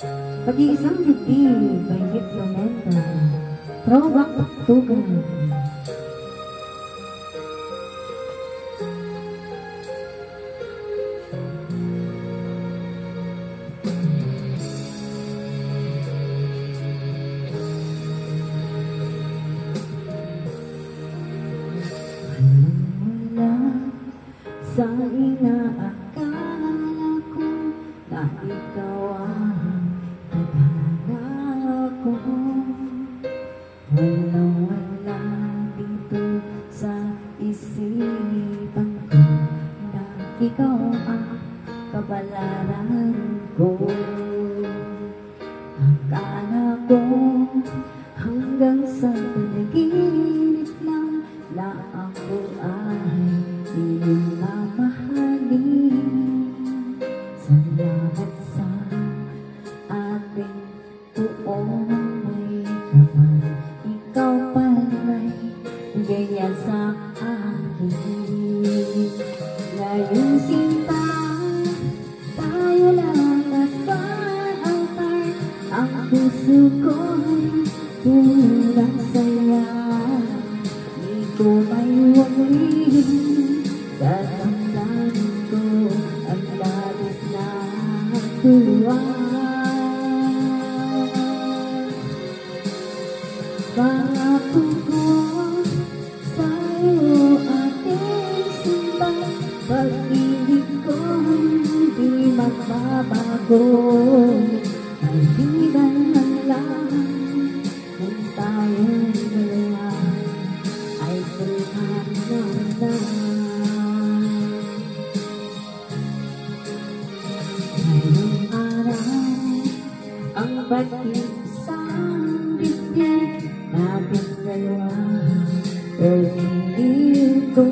Pag-iisang dibdib by Little Menta. Throwback Tuktukan. Mula sa inaakala ko na ikaw ang tadhana ko, walang-wala dito sa isipan ko na ikaw ang kabalaran ko. Akala ko hanggang sa panaginip lang na ako ay iyong mamahalin. Salamat sa ating buong may kapal, ikaw pala'y ganyan sa akin. Ngayong sinta, tayo lang nasa altar, ang puso ko'y pulang saya. Di ko may waling sa damdamin ko ang labis na tuwa. Pangako ko sa'yo aking sinta, pag-ibig ko'y di magbabago. Kaibigan man lang kung tayong dalawa ay tulad ngayong araw ang pag-iisang dibdib natin dalawa. Pag-ibig ko,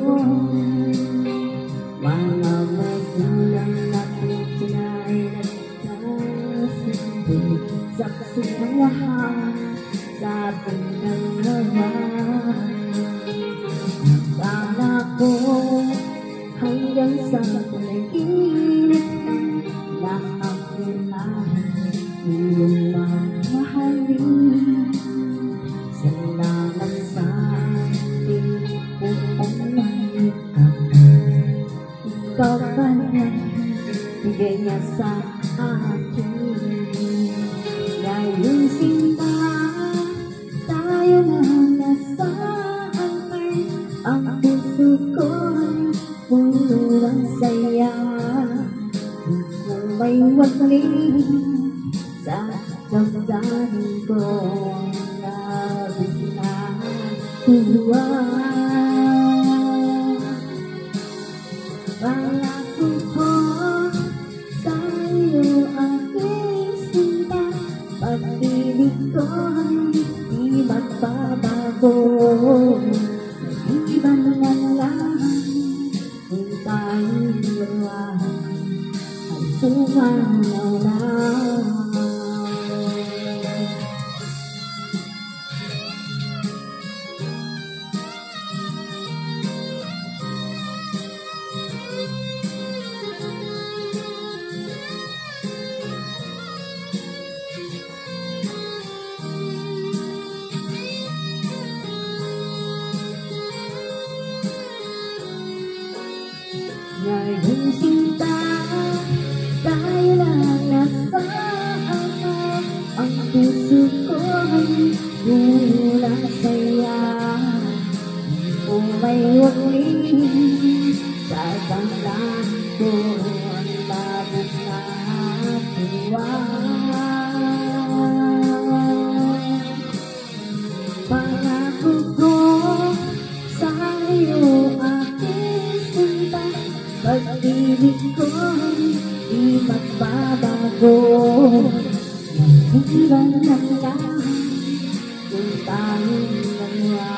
mga magulang natin sina'y nagkasindi, saksi ng lahat sa ating dalawa. Akala ko hanggang sa panaginip na ako ay iyong mamahalin. Salamat sa ating buong may kapal, ikaw pala'y ganyan sa akin. Ngayong sinta, tayo na nasa altar, ang puso ko'y puno ng saya. Kung may waling sa damdamin ko ang labis na tuwa. Pangako ko sa'yo aking sinta, pag-ibig ko'y di magbabago. Iban na lang kung tayong dalawa ay pumanaw na. Ngayong sinta, tayo lang nasa altar, ang puso ko'y puno ng saya. Kung may waling sa damdamin ko ang labis na tuwa. Pangako ko sa'yo aking sinta, pag-ibig ko'y di magbabago. Kaibigan lang lang kung tayong dalawa